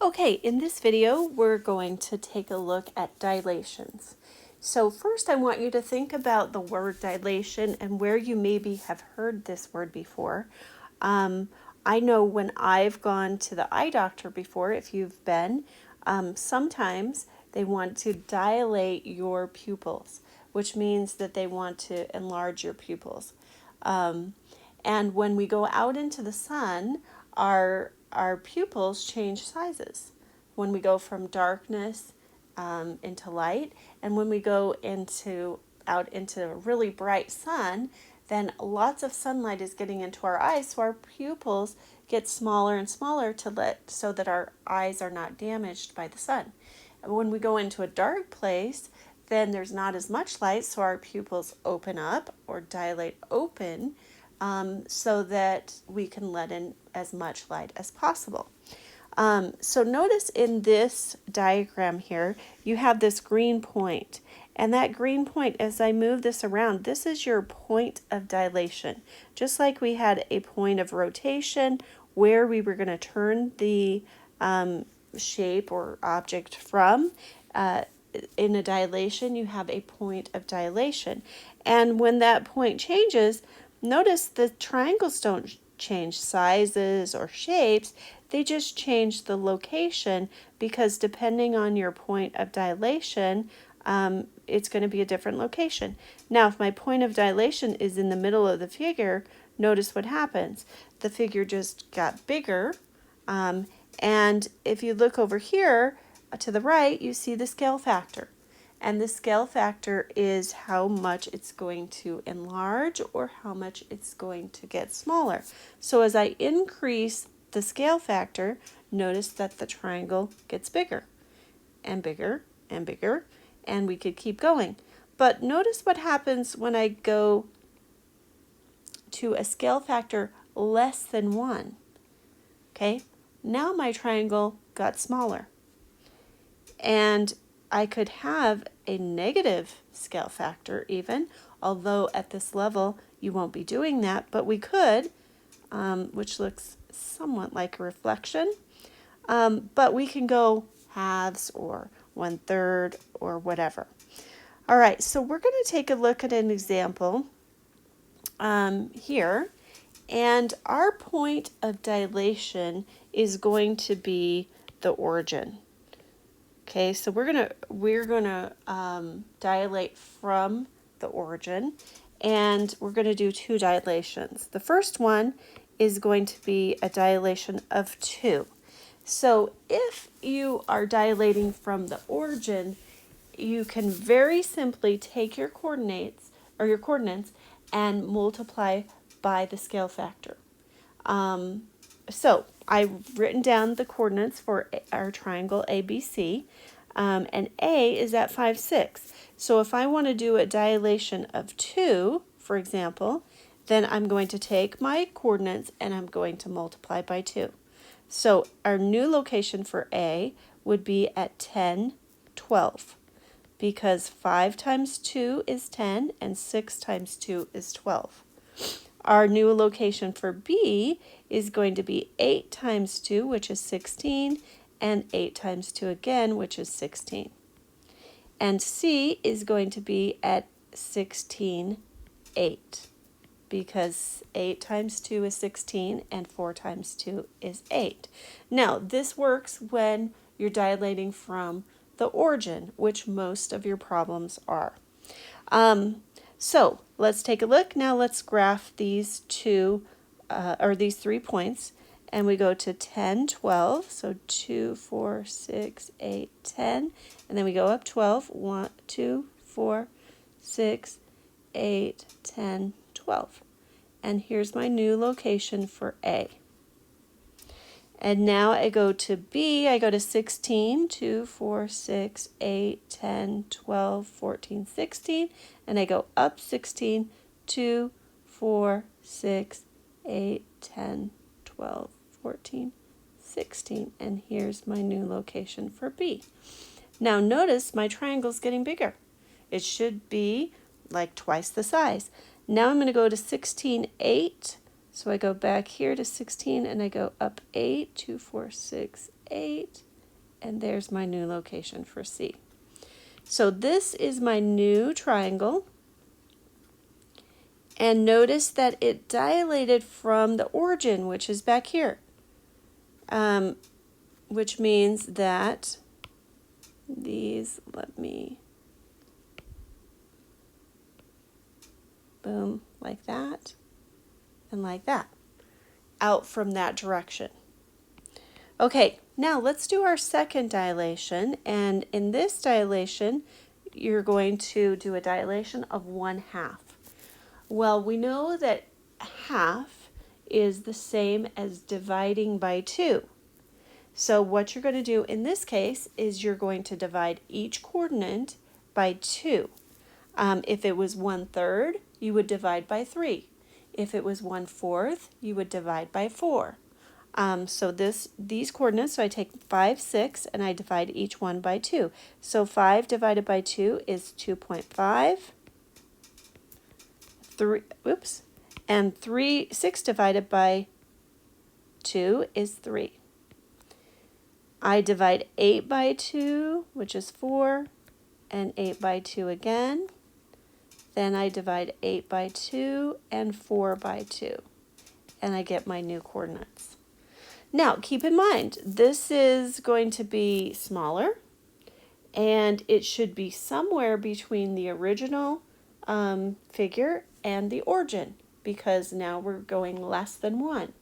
Okay, in this video, we're going to take a look at dilations. So first I want you to think about the word dilation and where you maybe have heard this word before. I know when I've gone to the eye doctor before, if you've been, sometimes they want to dilate your pupils, which means that they want to enlarge your pupils. And when we go out into the sun, our pupils change sizes. When we go from darkness into light, and when we go out into a really bright sun, then lots of sunlight is getting into our eyes, so our pupils get smaller and smaller so that our eyes are not damaged by the sun. And when we go into a dark place, then there's not as much light, so our pupils open up or dilate open, so that we can let in as much light as possible. So notice in this diagram here, you have this green point. And that green point, as I move this around, this is your point of dilation. Just like we had a point of rotation where we were going to turn the shape or object from, in a dilation, you have a point of dilation. And when that point changes, notice the triangles don't change sizes or shapes, they just change the location, because depending on your point of dilation, it's going to be a different location. Now, if my point of dilation is in the middle of the figure, notice what happens. The figure just got bigger, and if you look over here to the right, you see the scale factor. And the scale factor is how much it's going to enlarge or how much it's going to get smaller. So as I increase the scale factor, notice that the triangle gets bigger and bigger and bigger, and we could keep going. But notice what happens when I go to a scale factor less than 1. Okay, now my triangle got smaller. And I could have a negative scale factor even, although at this level you won't be doing that, but we could, which looks somewhat like a reflection, but we can go halves or 1/3 or whatever. All right, so we're going to take a look at an example here, and our point of dilation is going to be the origin. Okay, so we're gonna dilate from the origin, and we're gonna do 2 dilations. The first one is going to be a dilation of 2. So if you are dilating from the origin, you can very simply take your coordinates and multiply by the scale factor. So I've written down the coordinates for our triangle ABC, and A is at 5, 6. So if I want to do a dilation of 2, for example, then I'm going to take my coordinates and I'm going to multiply by 2. So our new location for A would be at 10, 12, because 5 times 2 is 10 and 6 times 2 is 12. Our new location for B is going to be 8 times 2, which is 16, and 8 times 2 again, which is 16. And C is going to be at 16, 8, because 8 times 2 is 16, and 4 times 2 is 8. Now, this works when you're dilating from the origin, which most of your problems are. So let's take a look. Now let's graph these these 3 points, and we go to 10, 12, so 2, 4, 6, 8, 10, and then we go up 12, 1, 2, 4, 6, 8, 10, 12. And here's my new location for A. And now I go to B, I go to 16, 2, 4, 6, 8, 10, 12, 14, 16, and I go up 16, 2, 4, 6, 8, 10, 12, 14, 16, and here's my new location for B. Now notice my triangle's getting bigger. It should be like twice the size. Now I'm going to go to 16, 8. So I go back here to 16 and I go up 8, 2, 4, 6, 8, and there's my new location for C. So this is my new triangle. And notice that it dilated from the origin, which is back here. Which means that these, let me, boom, like that, and like that, out from that direction. Okay, now let's do our second dilation, and in this dilation, you're going to do a dilation of 1/2. Well, we know that half is the same as dividing by 2. So what you're going to do in this case is you're going to divide each coordinate by 2. If it was 1/3, you would divide by 3. If it was 1/4, you would divide by 4. So these coordinates, so I take 5, 6, and I divide each one by 2. So 5 divided by 2 is 2.5. 6 divided by 2 is 3. I divide 8 by 2, which is 4, and 8 by 2 again. Then I divide 8 by 2 and 4 by 2, and I get my new coordinates. Now, keep in mind, this is going to be smaller, and it should be somewhere between the original figure and the origin, because now we're going less than 1.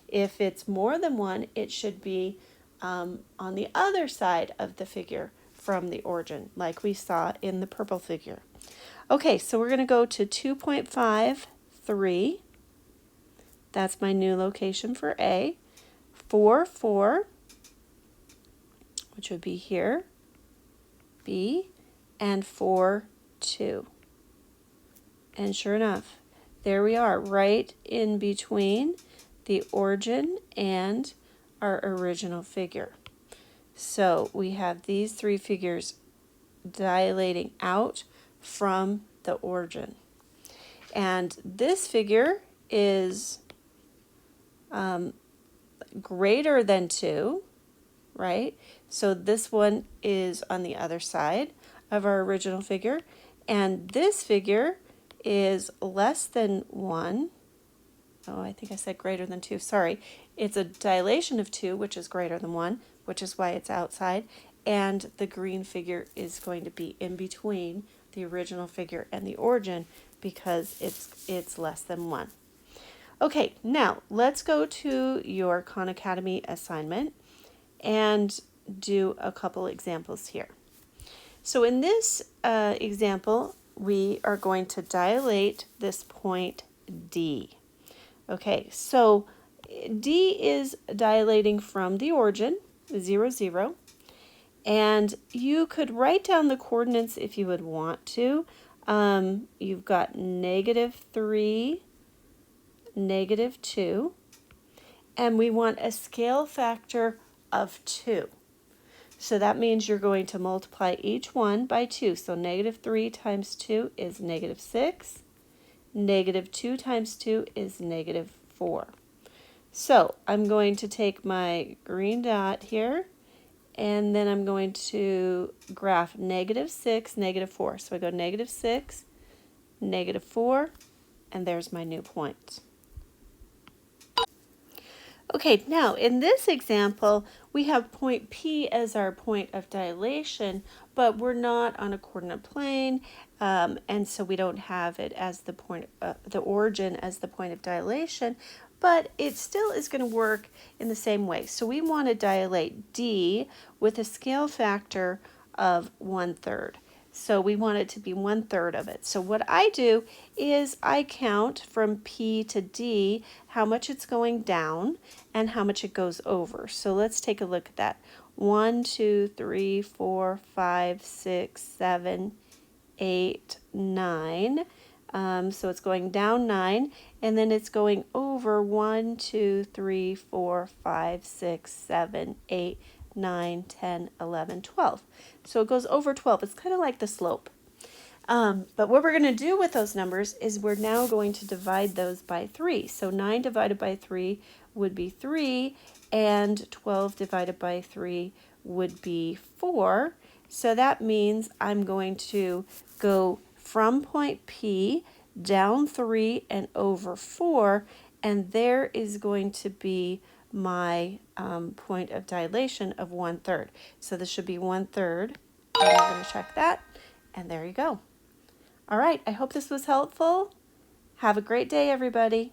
If it's more than 1, it should be on the other side of the figure from the origin, like we saw in the purple figure. Okay, so we're going to go to 2.53. That's my new location for A. 4, 4, which would be here, B, and 4, 2. And sure enough, there we are, right in between the origin and our original figure. So we have these 3 figures dilating out from the origin. And this figure is greater than 2, right? So this one is on the other side of our original figure, and this figure is less than 1. Oh, I think I said greater than 2. Sorry. It's a dilation of 2, which is greater than 1, which is why it's outside, and the green figure is going to be in between the original figure and the origin because it's less than 1. Okay, now let's go to your Khan Academy assignment and do a couple examples here. So in this example, we are going to dilate this point D. Okay, so D is dilating from the origin, 0, 0. And you could write down the coordinates if you would want to. You've got -3, -2, and we want a scale factor of 2. So that means you're going to multiply each one by 2. So -3 times 2 is -6. -2 times 2 is -4. So I'm going to take my green dot here, and then I'm going to graph -6, -4. So I go -6, -4, and there's my new point. Okay, now in this example, we have point P as our point of dilation, but we're not on a coordinate plane, and so we don't have it as the point, the origin as the point of dilation, but it still is going to work in the same way. So we want to dilate D with a scale factor of 1/3. So we want it to be 1/3 of it. So what I do is I count from P to D how much it's going down and how much it goes over. So let's take a look at that. 1, 2, 3, 4, 5, 6, 7, 8, 9. So it's going down 9, and then it's going over 1, 2, 3, 4, 5, 6, 7, 8, 9, 10, 11, 12. So it goes over 12. It's kind of like the slope. But what we're going to do with those numbers is we're now going to divide those by 3. So 9 divided by 3 would be 3, and 12 divided by 3 would be 4. So that means I'm going to go from point P down 3 and over 4, and there is going to be my point of dilation of 1/3. So this should be 1/3. And I'm going to check that, and there you go. All right, I hope this was helpful. Have a great day, everybody.